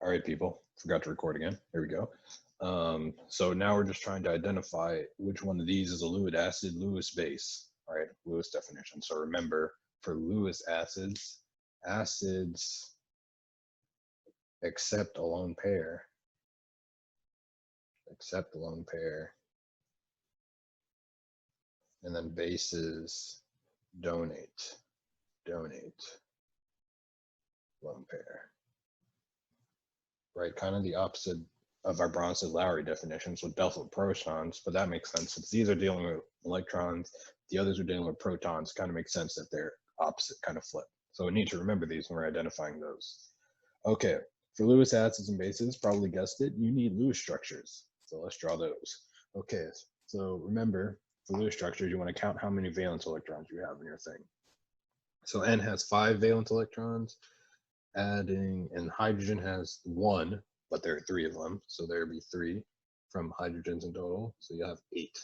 All right, people, forgot to record again. Here we go. So now we're just trying to identify which one of these is a Lewis acid, Lewis base. All right, Lewis definition. So remember, for Lewis acids, acids accept a lone pair, and then bases donate lone pair. Right, kind of the opposite of our Bronsted-Lowry definitions with delta protons, but that makes sense since these are dealing with electrons, the others are dealing with protons. Kind of makes sense that they're opposite, kind of flip. So we need to remember these when we're identifying those. Okay, for Lewis acids and bases, probably guessed it, you need Lewis structures. So let's draw those. Okay, so remember, for Lewis structures, you want to count how many valence electrons you have in your thing. So N has 5 valence electrons, adding, and hydrogen has 1, but there are 3 of them, so there'd be 3 from hydrogens in total. So you have 8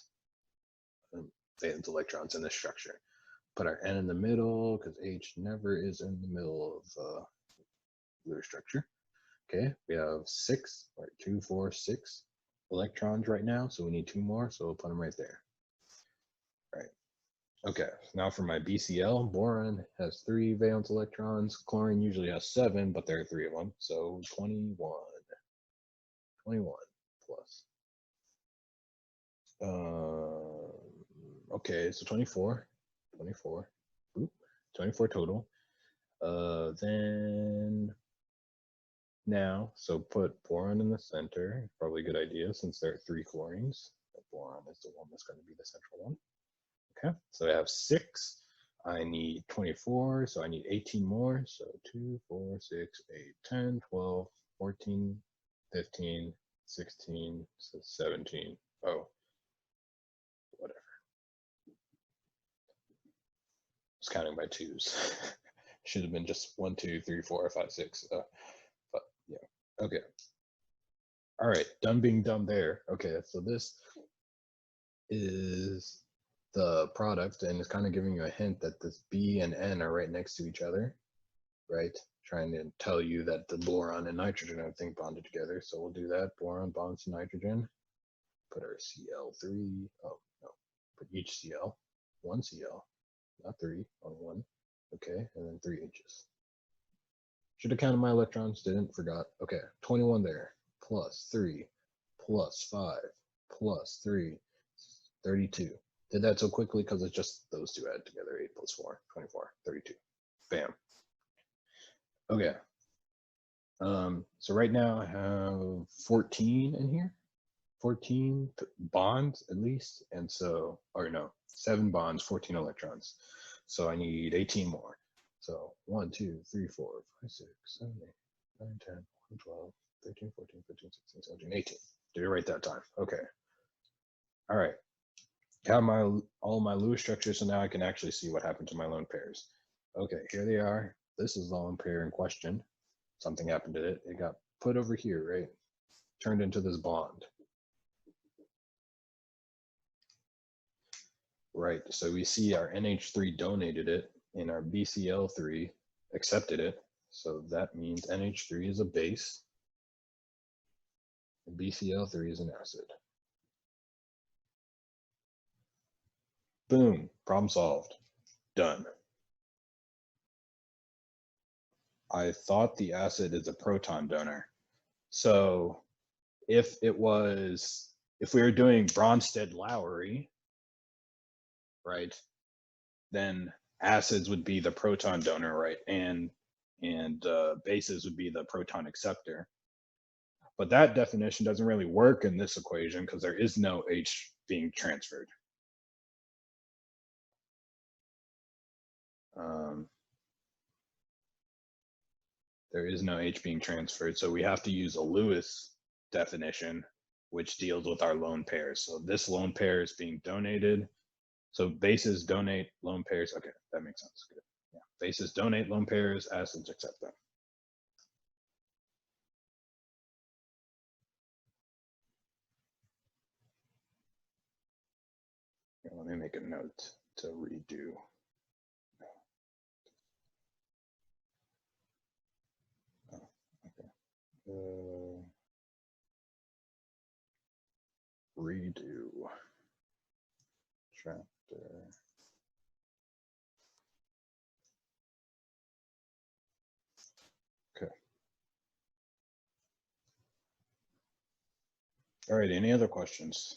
valence electrons in this structure. Put our N in the middle because H never is in the middle of Lewis structure. Okay, we have 6, right? 2, 4, 6 electrons right now, so we need 2 more, so we'll put them right there. Right. Okay, now for my BCl, boron has 3 valence electrons. Chlorine usually has 7, but there are 3 of them, so 21 plus. Okay, so 24 total. Then now, so put boron in the center, probably a good idea since there are 3 chlorines. Boron is the one that's going to be the central one. Okay, so I have 6. I need 24, so I need 18 more. So 2, 4, 6, 8, 10, 12, 14, 15, 16, so 17. Oh, whatever. I was counting by twos. Should have been just 1, 2, 3, 4, 5, 6. But yeah, okay. All right, done being dumb there. Okay, so this is the product, and it's kind of giving you a hint that this B and N are right next to each other, right? Trying to tell you that the boron and nitrogen are, I think, bonded together. So we'll do that. Boron bonds to nitrogen. Put our Cl3. Oh no, put each Cl, 1 Cl, not 3, only 1. Okay, and then 3 H's. Should have counted my electrons, didn't, forgot. Okay, 21 there, plus 3, plus 5, plus 3, 32. Did that so quickly because it's just those two added together, 8 plus 4, 24, 32. Bam. Okay. So right now I have 14 in here, 14 bonds at least. And so, or no, 7 bonds, 14 electrons. So I need 18 more. So 1, 2, 3, 4, 5, 6, 7, 8, 9, 10, 11, 12, 13, 14, 15, 16, 17, 18. Did it right that time. Okay. All right. Have all my Lewis structures, so now I can actually see what happened to my lone pairs. Okay, here they are. This is the lone pair in question. Something happened to it. It got put over here, right? Turned into this bond. Right, so we see our NH3 donated it and our BCl3 accepted it. So that means NH3 is a base and BCl3 is an acid. Boom, problem solved, done. I thought the acid is a proton donor. So if we were doing Bronsted-Lowry, right, then acids would be the proton donor, right, and bases would be the proton acceptor. But that definition doesn't really work in this equation because there is no H being transferred. There is no H being transferred, so we have to use a Lewis definition, which deals with our lone pairs. So this lone pair is being donated. So bases donate lone pairs. Okay, that makes sense. Good. Yeah. Bases donate lone pairs, acids accept them. Here, let me make a note to redo. Oh, okay. Redo chapter. Okay. All right, any other questions?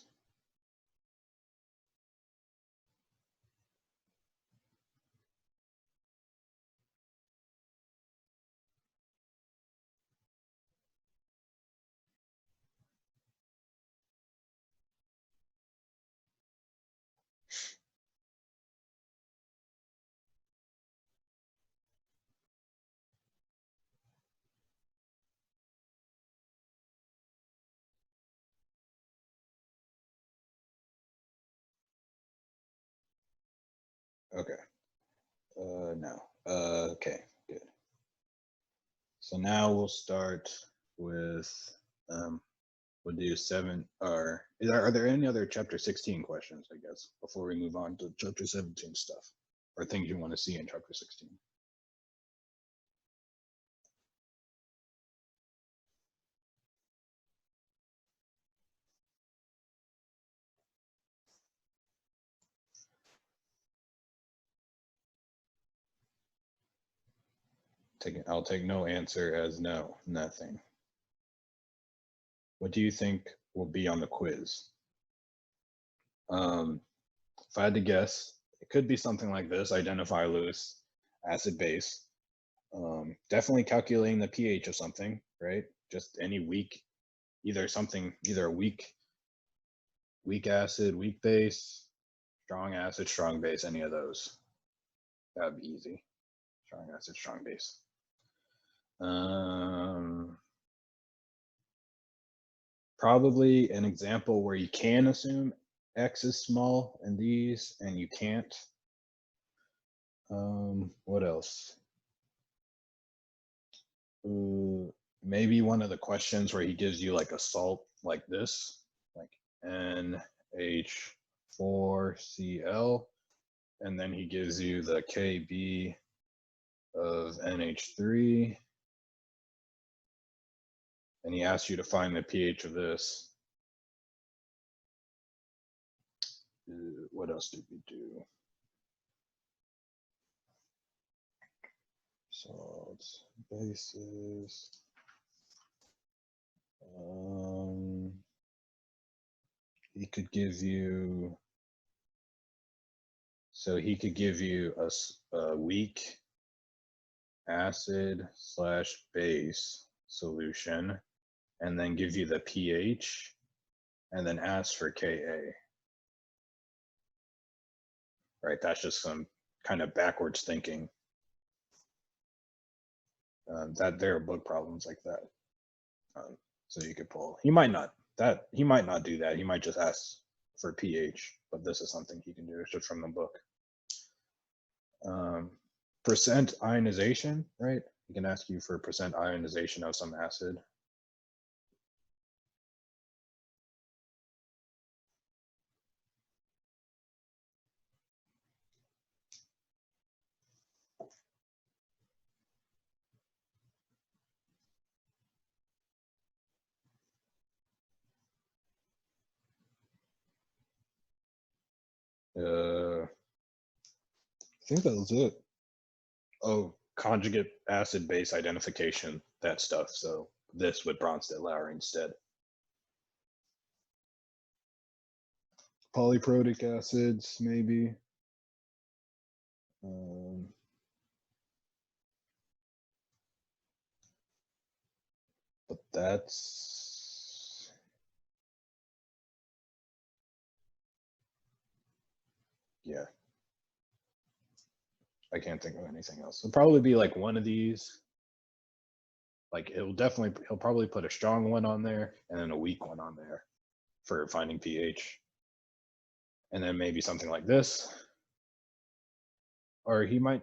Okay. No. Okay, good. So now we'll start with, we'll do 7, or are there any other chapter 16 questions, I guess, before we move on to chapter 17 stuff, or things you want to see in chapter 16? I'll take no answer as no, nothing. What do you think will be on the quiz? If I had to guess, it could be something like this: identify Lewis acid base. Definitely calculating the pH of something, right? Just any weak, either a weak acid, weak base, strong acid, strong base, any of those. That'd be easy. Strong acid, strong base. Probably an example where you can assume X is small in these and you can't. What else? Maybe one of the questions where he gives you like a salt like this, like NH4Cl, and then he gives you the Kb of NH3, and he asks you to find the pH of this. What else did we do? Salts, bases. He could give you, so he could give you a weak acid / base solution, and then give you the pH, and then ask for Ka. Right, that's just some kind of backwards thinking. That there are book problems like that. So you could pull. He might not do that. He might just ask for pH, but this is something he can do. It's just from the book. Percent ionization, right? He can ask you for percent ionization of some acid. I think that was it. Oh, conjugate acid base identification, that stuff. So this with Bronsted-Lowry instead. Polyprotic acids, maybe. But that's, yeah. I can't think of anything else. It'll probably be like one of these. Like he'll probably put a strong one on there and then a weak one on there for finding pH. And then maybe something like this. Or he might,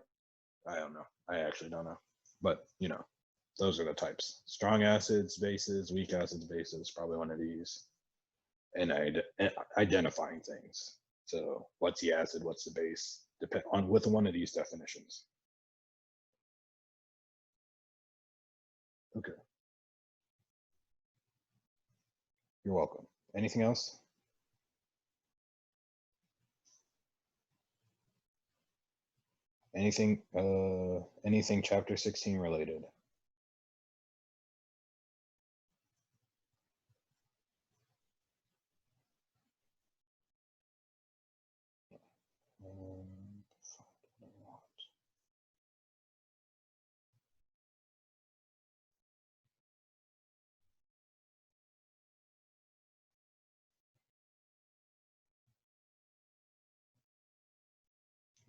I don't know. I actually don't know. But you know, those are the types. Strong acids, bases, weak acids, bases, probably one of these. And identifying things. So what's the acid, what's the base? Depend on with one of these definitions. Okay. You're welcome. Anything else? Anything chapter 16 related?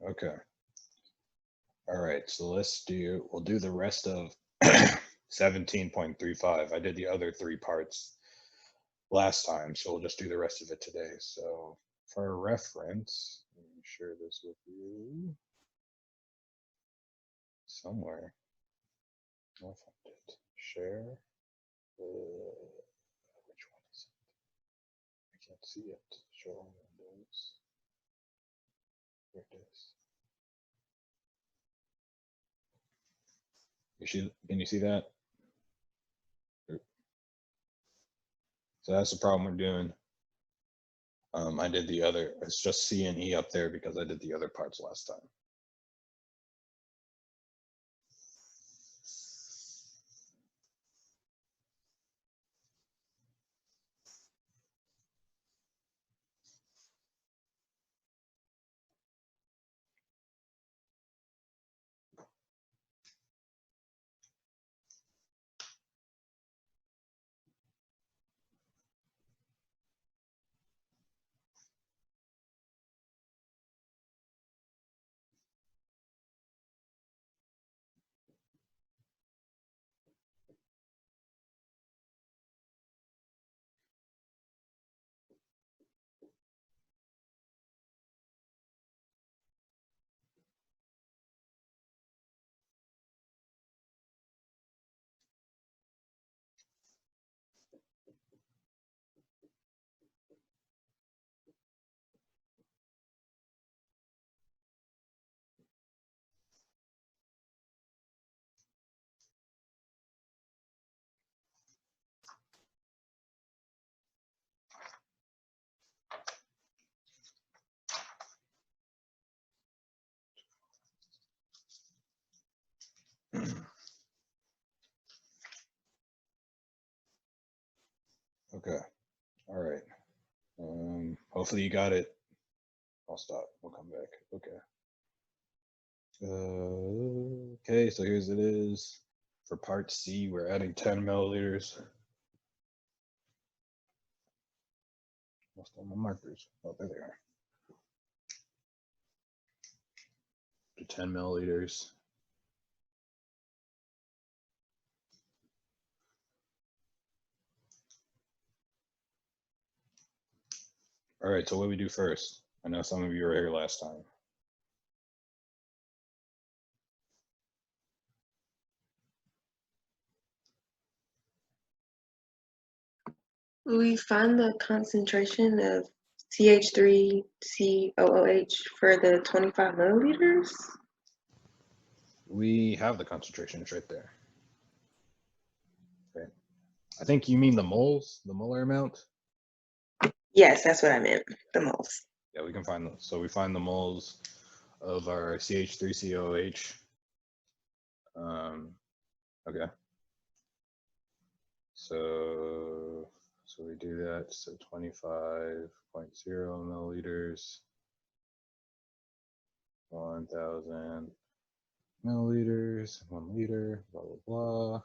Okay. All right, so we'll do the rest of 17.35. I did the other 3 parts last time, so we'll just do the rest of it today. So for reference, let me share this with you somewhere. I'll find it. Share. Which one is it? I can't see it. Show on Windows. Here it is. Can you see that? So that's the problem we're doing. I did the other, it's just C and E up there because I did the other parts last time. Okay, all right. Hopefully you got it. I'll stop, we'll come back. Okay. Okay, so here's it is. For part C, we're adding 10 milliliters. Lost all my markers. Oh, there they are. To 10 milliliters. All right, so what do we do first? I know some of you were here last time. We find the concentration of CH3COOH for the 25 milliliters. We have the concentrations right there. Right. I think you mean the moles, the molar amount? Yes, that's what I meant, the moles. Yeah, we can find those. So we find the moles of our CH3COH. Okay. So we do that. So 25.0 milliliters, 1,000 milliliters, 1 liter, blah, blah, blah.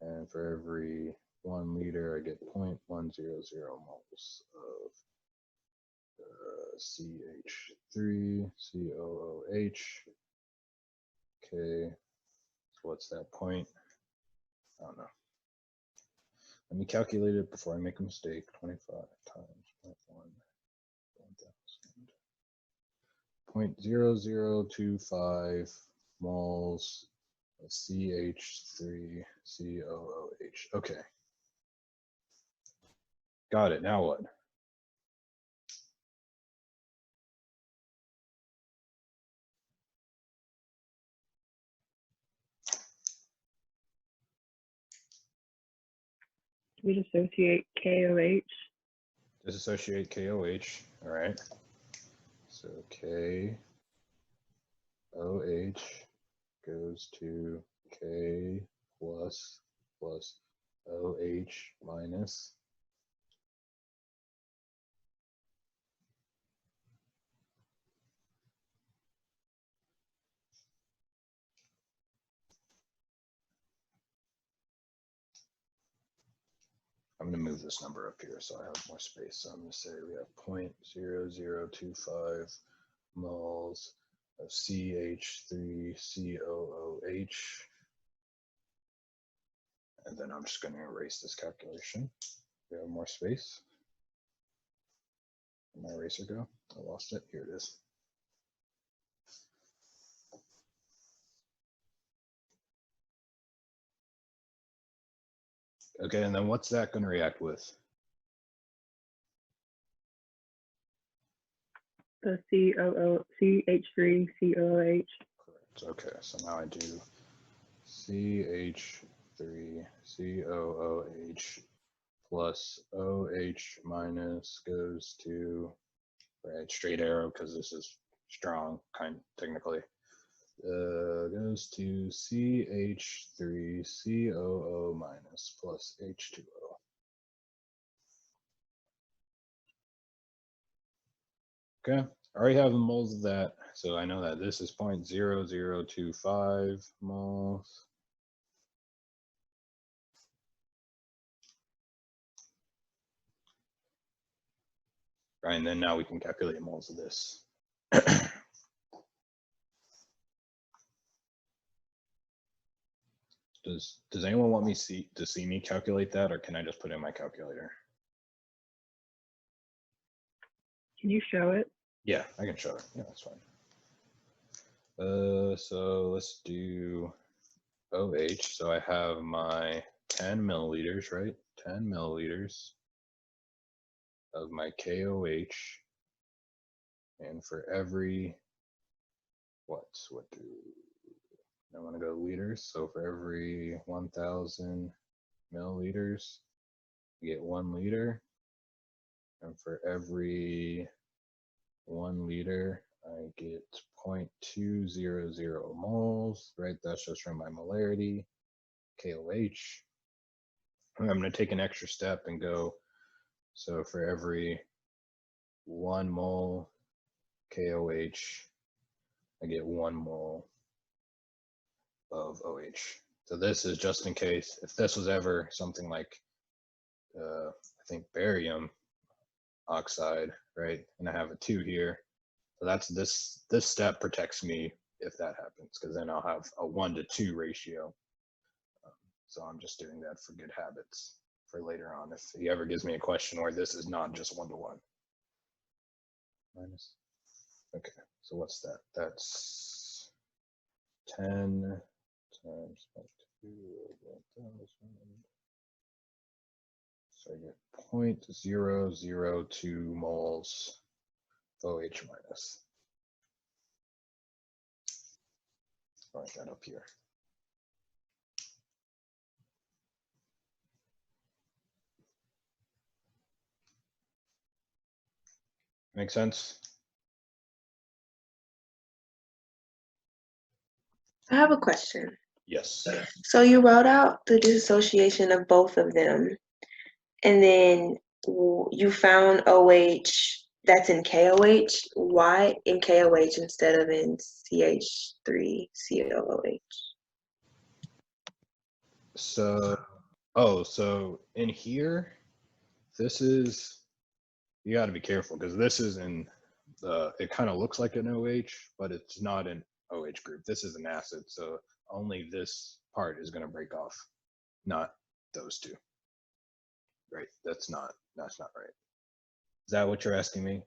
And for every 1 liter, I get 0.100 moles of CH3COOH. Okay, so what's that point? I don't know. Let me calculate it before I make a mistake. 25 times 1,000. 0.0025 moles of CH3COOH. Okay. Got it. Now what? We dissociate KOH. Disassociate KOH. All right. So KOH goes to K plus OH minus. I'm going to move this number up here so I have more space. So I'm going to say we have 0.0025 moles of CH3COOH. And then I'm just going to erase this calculation. We have more space. Where'd my eraser go? I lost it. Here it is. Okay, and then what's that going to react with? The CH3COOH. Correct. Okay, so now I do CH3COOH plus OH minus goes to, right, straight arrow because this is strong, kind technically. Goes to CH3COO minus plus H2O. Okay, I already have the moles of that, so I know that this is 0.0025 moles. Right, and then now we can calculate moles of this. Does anyone want me to see me calculate that, or can I just put in my calculator? Can you show it? Yeah, I can show it. Yeah, that's fine. So let's do OH. So I have my 10 milliliters, right? 10 milliliters of my KOH. And for every, what do I want to go liters? So for every 1,000 milliliters, you get 1 liter. And for every 1 liter, I get 0.200 moles, right? That's just from my molarity, KOH. And I'm going to take an extra step and go, so for every 1 mole KOH, I get 1 mole of OH. So this is just in case, if this was ever something like, I think barium oxide, right? And I have a 2 here. So that's this step protects me if that happens, because then I'll have a 1-to-2 ratio. So I'm just doing that for good habits for later on. If he ever gives me a question where this is not just 1-to-1. Minus. Okay, so what's that? That's 10 times 2 over 1,000. So I get 0.002 moles OH minus. I'll write that up here. Make sense? I have a question. Yes. So you wrote out the dissociation of both of them, and then you found OH that's in KOH. Why in KOH instead of in CH3COOH? So, so in here, this is, you got to be careful because this is in the, it kind of looks like an OH, but it's not an OH group. This is an acid, so only this part is going to break off, not those two. Right? That's not right. Is that what you're asking me?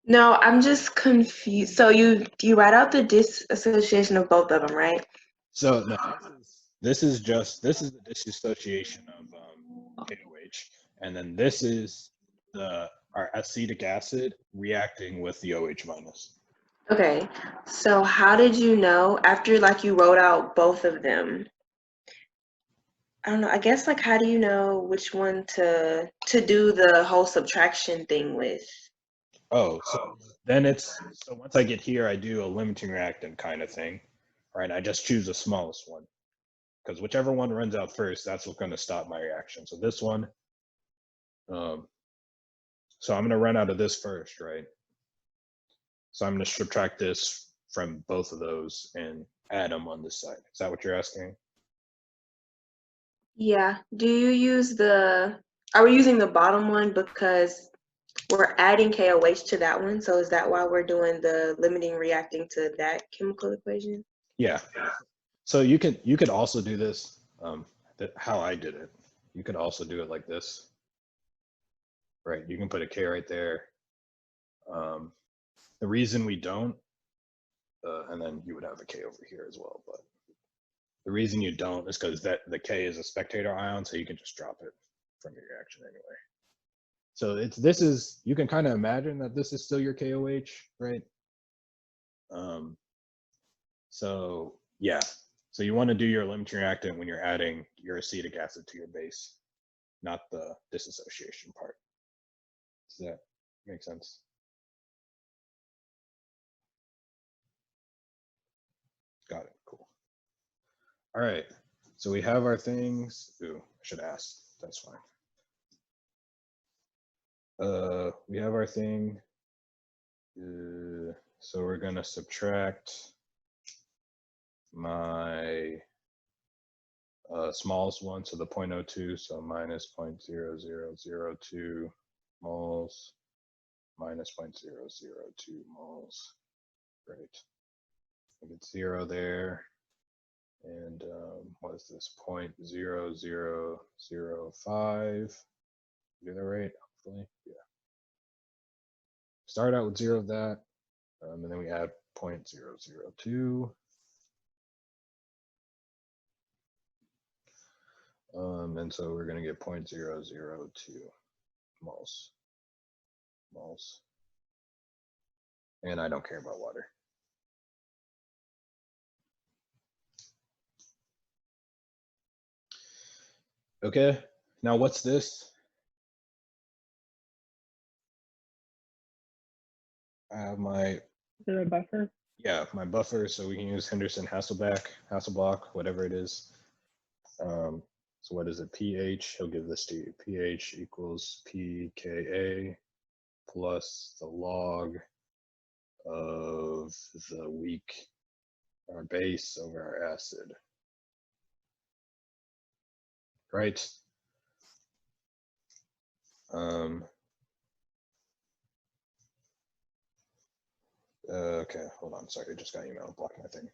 No, I'm just confused. So you write out the dissociation of both of them, right? So no, this is the dissociation of KOH, and then this is our acetic acid reacting with the OH minus. Okay, so how did you know after like you wrote out both of them? I don't know. I guess like how do you know which one to do the whole subtraction thing with? Oh, so then so once I get here, I do a limiting reactant kind of thing, right? I just choose the smallest one because whichever one runs out first, that's what's going to stop my reaction. So this one, so I'm going to run out of this first, right? So I'm going to subtract this from both of those and add them on this side. Is that what you're asking? Yeah. Do you use are we using the bottom one because we're adding KOH to that one? So is that why we're doing the limiting reacting to that chemical equation? Yeah. So you could also do this how I did it. You could also do it like this, right? You can put a K right there. The reason we don't, and then you would have a K over here as well, but the reason you don't is because the K is a spectator ion, so you can just drop it from your reaction anyway. So you can kind of imagine that this is still your KOH, right? So yeah, so you want to do your limiting reactant when you're adding your acetic acid to your base, not the dissociation part. Does that make sense? Got it. Cool. All right. So we have our things. Ooh, I should ask. That's fine. We have our thing. So we're gonna subtract my smallest one, so the 0.02, so minus 0.0002 moles, minus 0.002 moles. Great. I get 0 there. And what is this? 0.0005. Do that right? Hopefully, yeah. Start out with 0 of that, and then we add 0.002. And so we're going to get 0.002 moles. And I don't care about water. Okay, now what's this? I have my, Is it a buffer? yeah, my buffer, so we can use Hasselbach, whatever it is. So what is it? pH, he'll give this to you. pH equals pKa plus the log of the weak, our base over our acid. Right? Okay, hold on. Sorry, I just got email blocking my thing.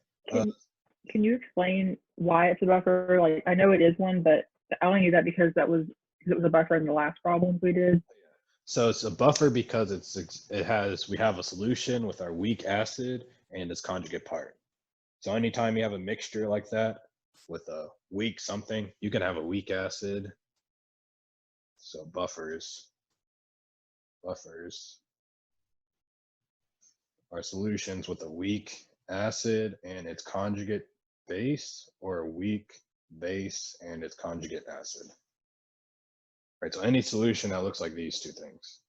Can you explain why it's a buffer? Like, I know it is one, but I only knew that because it was a buffer in the last problems we did. So it's a buffer because we have a solution with our weak acid and its conjugate part. So anytime you have a mixture like that with a weak something, you can have a weak acid. So buffers are solutions with a weak acid and its conjugate base, or a weak base and its conjugate acid. Right, so any solution that looks like these two things.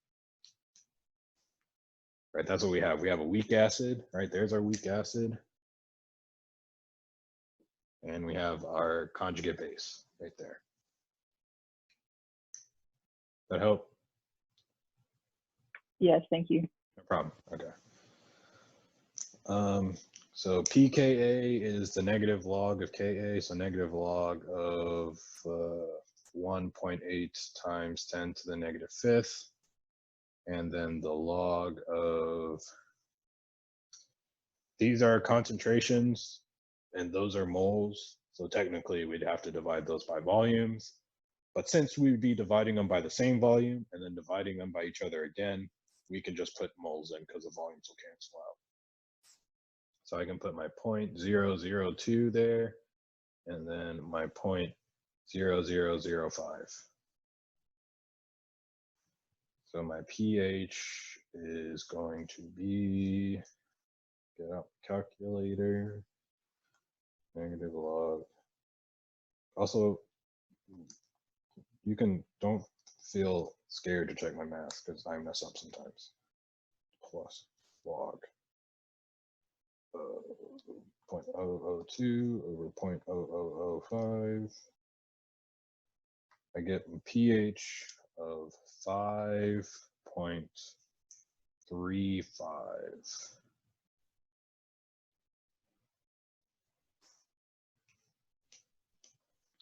Right, that's what we have. We have a weak acid, right? There's our weak acid. And we have our conjugate base right there. That help? Yes, thank you. No problem. Okay. So pKa is the negative log of Ka, so negative log of 1.8 times 10 to the negative fifth, and then the log of, these are concentrations and those are moles, so technically we'd have to divide those by volumes, but since we'd be dividing them by the same volume and then dividing them by each other again, we can just put moles in because the volumes will cancel out. So I can put my 0.002 there, and then my 0.0005. So my pH is going to be, get out the calculator, negative log. Also, you can, don't feel scared to check my math because I mess up sometimes. Plus log 0.002 over 0.0005. I get a pH of 5.35.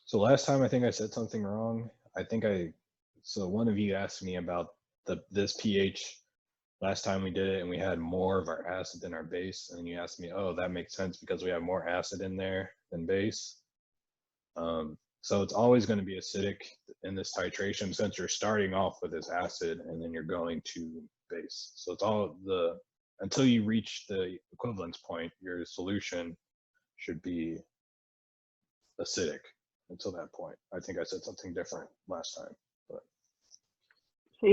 So last time I think I said something wrong. So one of you asked me about this pH last time we did it, and we had more of our acid than our base. And you asked me, oh, that makes sense because we have more acid in there than base. So it's always going to be acidic in this titration since you're starting off with this acid and then you're going to base. So it's all until you reach the equivalence point, your solution should be acidic until that point. I think I said something different last time, but. So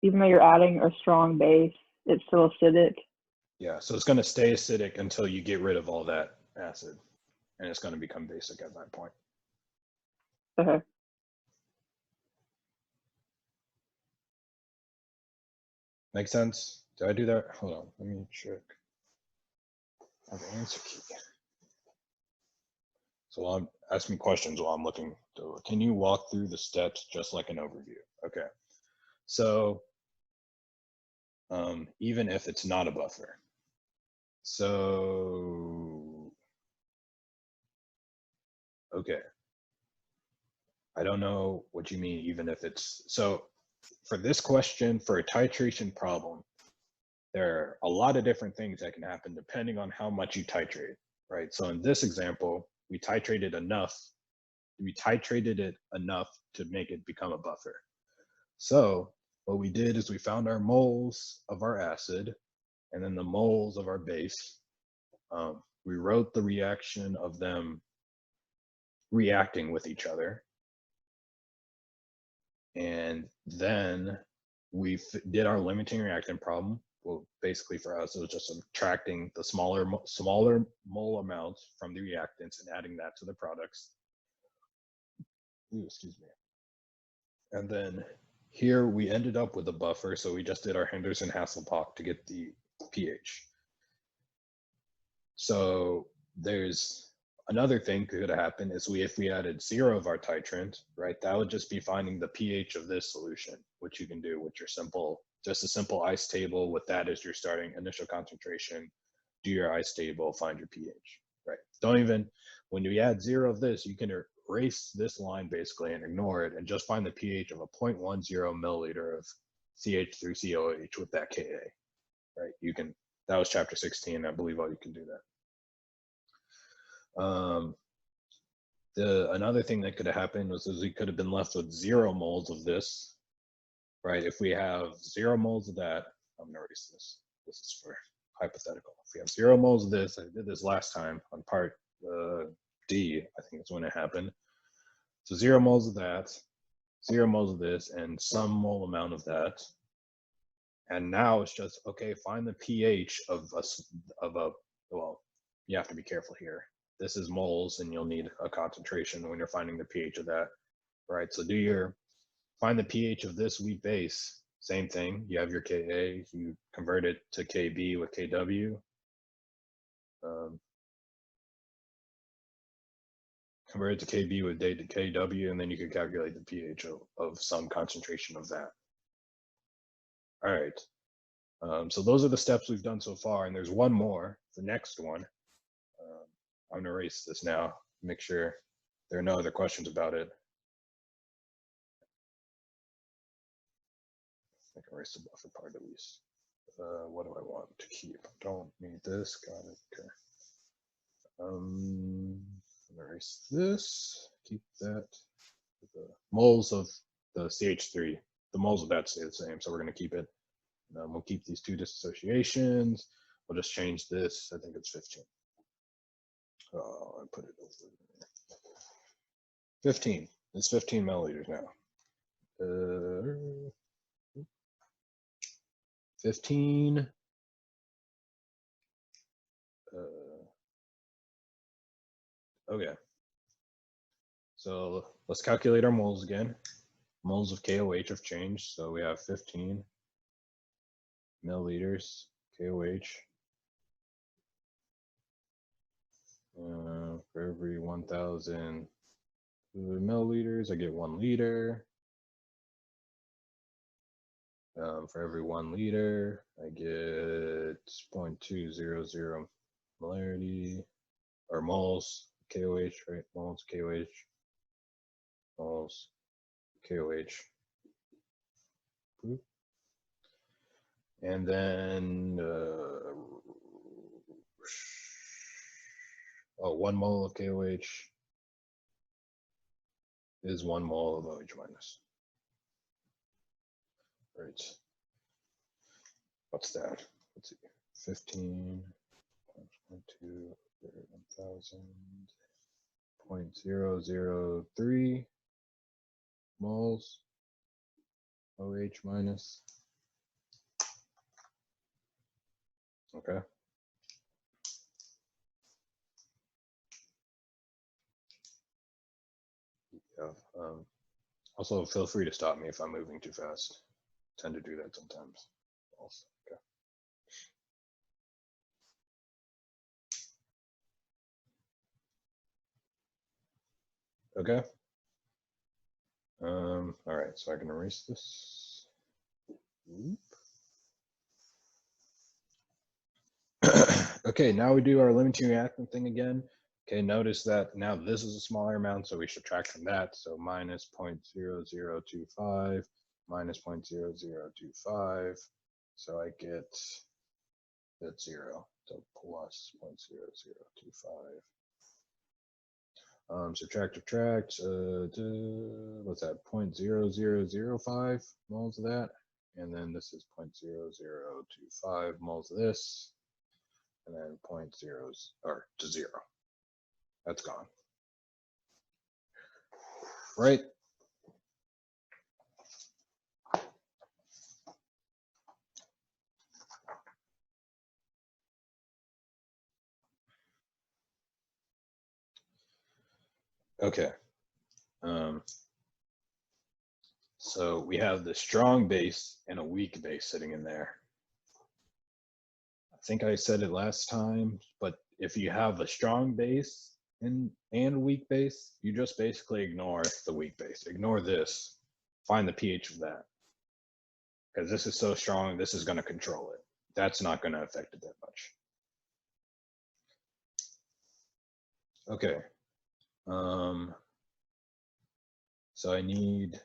even though you're adding a strong base, it's still acidic? Yeah, so it's going to stay acidic until you get rid of all that acid, and it's going to become basic at that point. Okay. Make sense? Did I do that? Hold on, let me check. I have the answer key. So ask me questions while I'm looking. So can you walk through the steps just like an overview? Okay. So even if it's not a buffer. So, okay. I don't know what you mean, even if it's, so for this question, for a titration problem, there are a lot of different things that can happen depending on how much you titrate, right? So in this example, we titrated it enough to make it become a buffer. So what we did is we found our moles of our acid and then the moles of our base. We wrote the reaction of them reacting with each other. And then we did our limiting reactant problem. Well, basically for us, it was just subtracting the smaller mole amounts from the reactants and adding that to the products. Ooh, excuse me. And then here we ended up with a buffer, so we just did our Henderson-Hasselbalch to get the pH. So there's another thing could happen is if we added 0 of our titrant, right, that would just be finding the pH of this solution, which you can do with your just a simple ice table with that as your starting initial concentration, do your ice table, find your pH, right? Don't even, when you add 0 of this, you can erase this line basically and ignore it and just find the pH of a 0.10 milliliter of CH3COH with that Ka, right? You can, that was chapter 16, I believe all you can do that. Another thing that could have happened was we could have been left with 0 moles of this, right? If we have 0 moles of that, I'm gonna erase this. This is for hypothetical. If we have 0 moles of this, I did this last time on part D, I think it's when it happened. So 0 moles of that, 0 moles of this, and some mole amount of that. And now it's just, okay, find the pH of a, well, you have to be careful here. This is moles and you'll need a concentration when you're finding the pH of that, right? So find the pH of this wheat base, same thing. You have your Ka, you convert it to Kb with Kw. Convert it to Kb with Kw, and then you can calculate the pH of some concentration of that. All right. So those are the steps we've done so far, and there's one more, the next one. I'm gonna erase this now, make sure there are no other questions about it. I can erase the buffer part at least. What do I want to keep? Don't need this, got it, okay. I'm gonna erase this, keep that. The moles of the CH3, the moles of that stay the same, so we're gonna keep it. We'll keep these 2 dissociations. We'll just change this, I think it's 15. Oh, I put it over there. 15. It's 15 milliliters now. 15. Okay. So let's calculate our moles again. moles of KOH have changed. So we have 15 milliliters KOH. For every 1,000 milliliters, I get 1 liter. For every 1 liter, I get 0.200 molarity or moles KOH, right? Moles KOH, moles KOH. And then 1 mole of KOH is 1 mole of OH minus. Right. What's that? Let's see. 15 times 0.2 1,000 0.003 moles OH minus. Okay. Yeah. Also, feel free to stop me if I'm moving too fast. I tend to do that sometimes. Also, okay. Okay. All right, so I can erase this. Okay, now we do our limiting reactant thing again. Okay, notice that now this is a smaller amount, so we subtract from that. So minus 0.0025, minus 0.0025. So I get that 0, so plus 0.0025. Subtract, what's that, 0.0005 moles of that. And then this is 0.0025 moles of this. And then 0.0 or to 0. That's gone. Right? Okay. So we have the strong base and a weak base sitting in there. I think I said it last time, but if you have a strong base and weak base, you just basically ignore the weak base. Ignore this. Find the pH of that. Because this is so strong, this is going to control it. That's not going to affect it that much. Okay. So I need,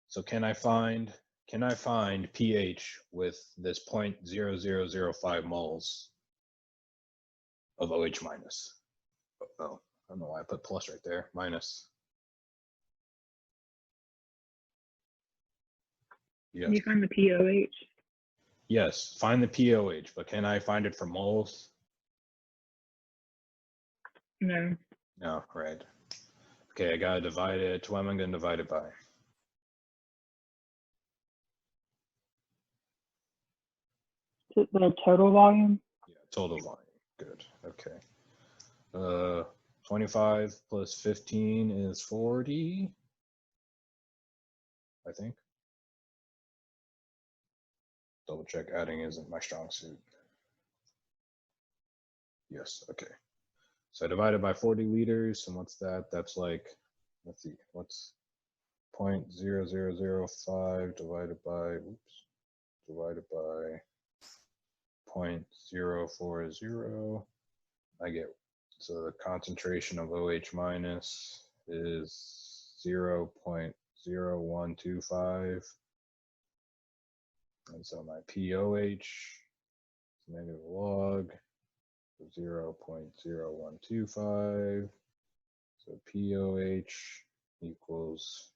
so can I find pH with this 0.0005 moles of OH minus? Oh, I don't know why I put plus right there, minus. Yes. Can you find the POH? Yes, find the POH, but can I find it for moles? No. No, right. Okay, I gotta divide it. What am I gonna divide it by? The total volume? Yeah, total volume. Good. Okay. 25 plus 15 is 40, I think. Double check, adding isn't my strong suit. Yes, okay. So I divided by 40 liters, and what's that? That's like, let's see, what's 0.0005 divided by, divided by 0.040. I get, so the concentration of OH minus is 0.0125. And so my POH is negative log 0.0125. So POH equals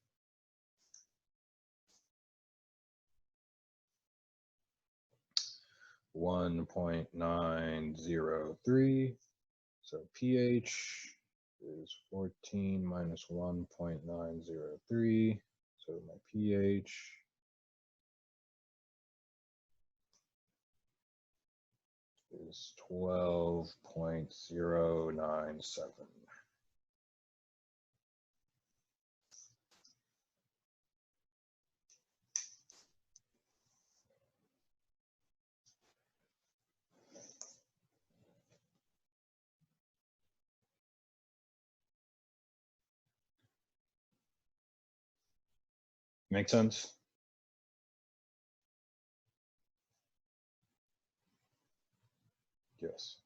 1.903. So pH is 14 minus 1.903. So my pH is 12.097. Make sense? Yes.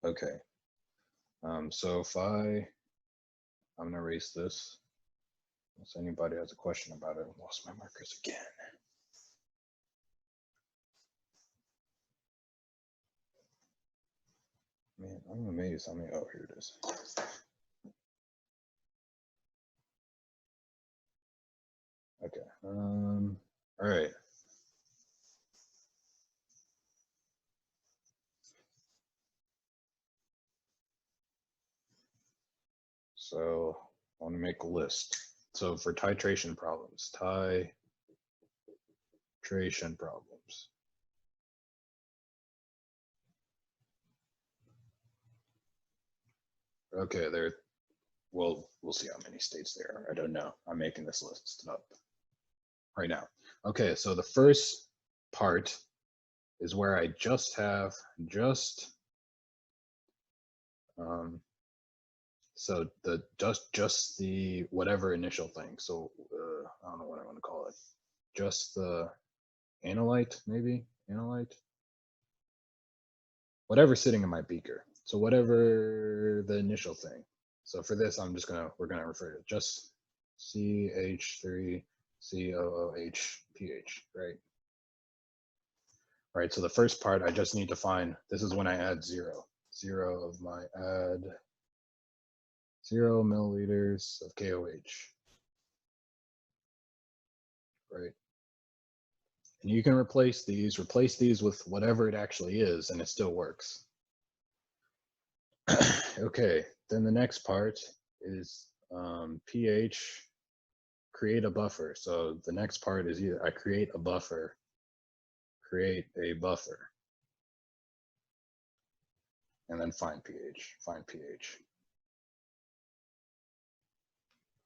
Okay. So if I'm gonna erase this. Unless anybody has a question about it, I lost my markers again. Man, I'm amazed how many, oh, here it is. Okay, all right. So I want to make a list. So for titration problems, titration problems. Okay, well, we'll see how many states there are. I don't know. I'm making this list up right now. Okay, so the first part is where I just have so just the whatever initial thing. So I don't know what I want to call it. Just the analyte, maybe analyte. Whatever's sitting in my beaker. So whatever the initial thing. So for this, we're gonna refer to just CH3COOH pH, right? All right, so the first part, I just need to find, this is when I add 0 of my add 0 milliliters of KOH, right? And you can replace these with whatever it actually is, and it still works. Okay, then the next part is pH, create a buffer. So the next part is either I create a buffer, and then find pH,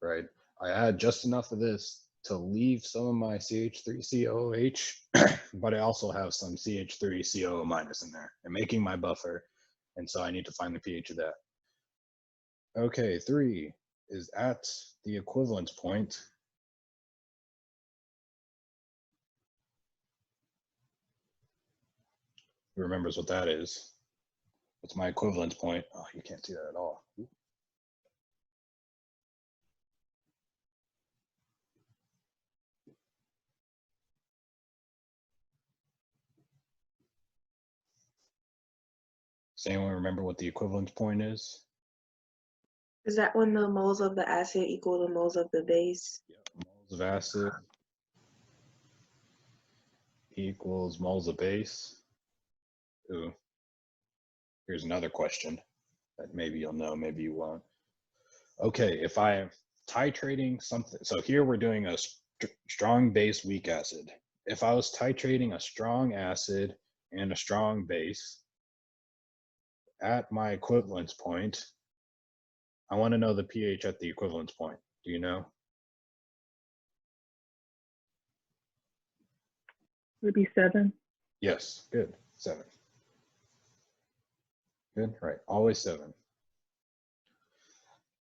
right? I add just enough of this to leave some of my CH3COOH, but I also have some CH3COO minus in there and making my buffer. And so I need to find the pH of that. Okay, 3 is at the equivalence point. Who remembers what that is? What's my equivalence point? Oh, you can't see that at all. Does anyone remember what the equivalence point is? Is that when the moles of the acid equal the moles of the base? Yeah, moles of acid equals moles of base. Ooh, here's another question that maybe you'll know, maybe you won't. Okay, if I'm titrating something, so here we're doing a strong base, weak acid. If I was titrating a strong acid and a strong base at my equivalence point, I want to know the pH at the equivalence point. Do you know? Would be 7. Yes, good, 7. Good, right, always 7.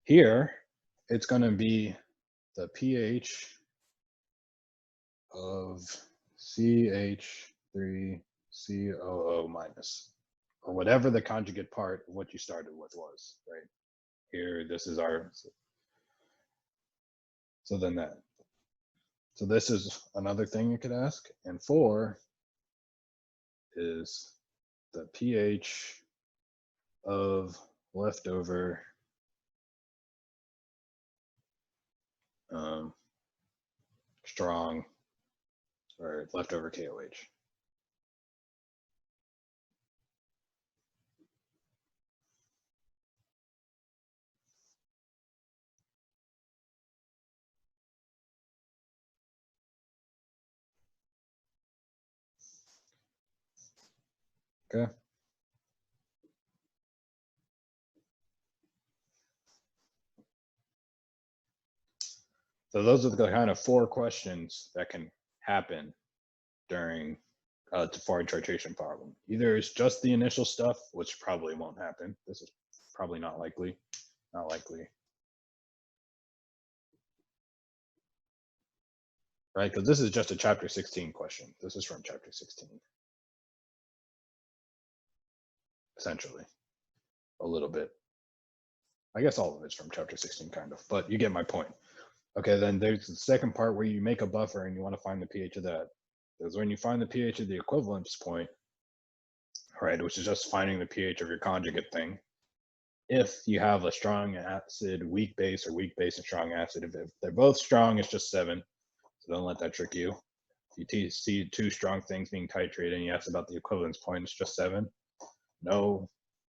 Here, it's going to be the pH of CH3COO minus, or whatever the conjugate part of what you started with was, right? Here, this is our, so then that. So this is another thing you could ask. And 4 is the pH of leftover strong or leftover KOH. Okay. So those are the kind of 4 questions that can happen during for a titration problem. Either it's just the initial stuff, which probably won't happen. This is probably not likely. Not likely. Right, because this is just a chapter 16 question. This is from chapter 16. Essentially, a little bit. I guess all of it's from chapter 16, kind of, but you get my point. Okay, then there's the second part where you make a buffer and you want to find the pH of that. Because when you find the pH of the equivalence point, right, which is just finding the pH of your conjugate thing, if you have a strong acid, weak base, or weak base and strong acid, if they're both strong, it's just 7. So don't let that trick you. If you see two strong things being titrated and you ask about the equivalence point, it's just 7. No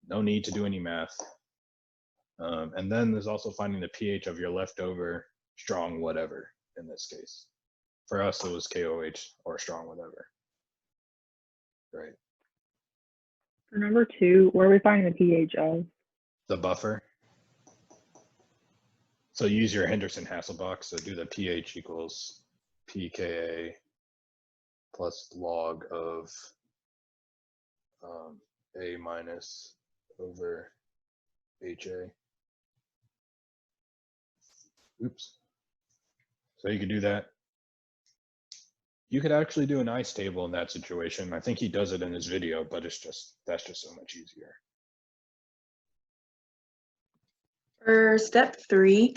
need to do any math. And then there's also finding the pH of your leftover strong whatever in this case. For us, it was KOH or strong whatever. Right. For number 2, where are we finding the pH of? The buffer. So use your Henderson-Hasselbalch. So do the pH equals pKa plus log of A minus over HA. Oops. So you could do that. You could actually do an ice table in that situation. I think he does it in his video, but that's just so much easier. For step 3,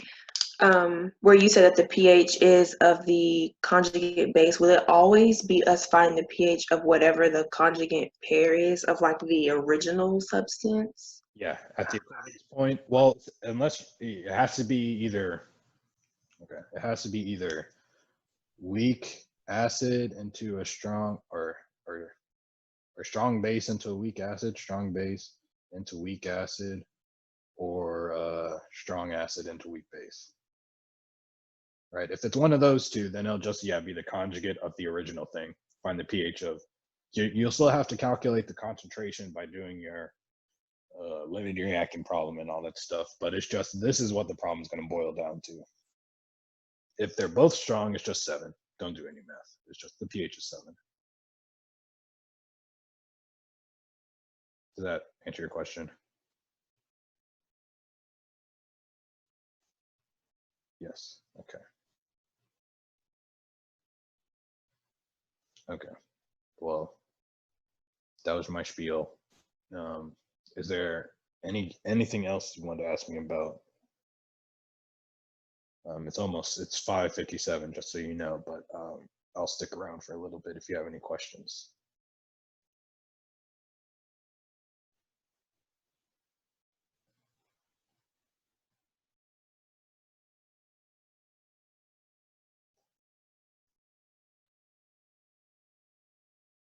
where you said that the pH is of the conjugate base, will it always be us finding the pH of whatever the conjugate pair is of like the original substance? Yeah, at the point, well, unless it has to be either, okay, it has to be either weak acid into a strong or strong base into a weak acid, strong base into weak acid, or strong acid into weak base. Right, if it's one of those two, then it'll just, yeah, be the conjugate of the original thing. Find the pH of, you'll still have to calculate the concentration by doing your limited reactant problem and all that stuff, but it's just, this is what the problem is going to boil down to. If they're both strong, it's just 7. Don't do any math. It's just the pH is 7. Does that answer your question? Yes. Okay. Okay. Well, that was my spiel. Is there anything else you want to ask me about? It's 5:57, just so you know, but I'll stick around for a little bit if you have any questions.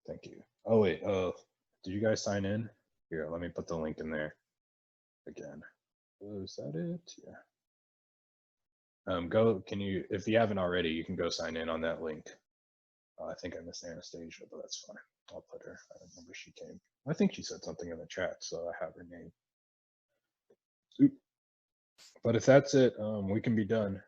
Thank you. Oh wait, did you guys sign in? Here, let me put the link in there again. Oh, is that it? Yeah. Can you, if you haven't already, you can go sign in on that link. I think I missed Anastasia, but that's fine. I'll put her. I remember she came. I think she said something in the chat, so I have her name. Oop. But if that's it, we can be done.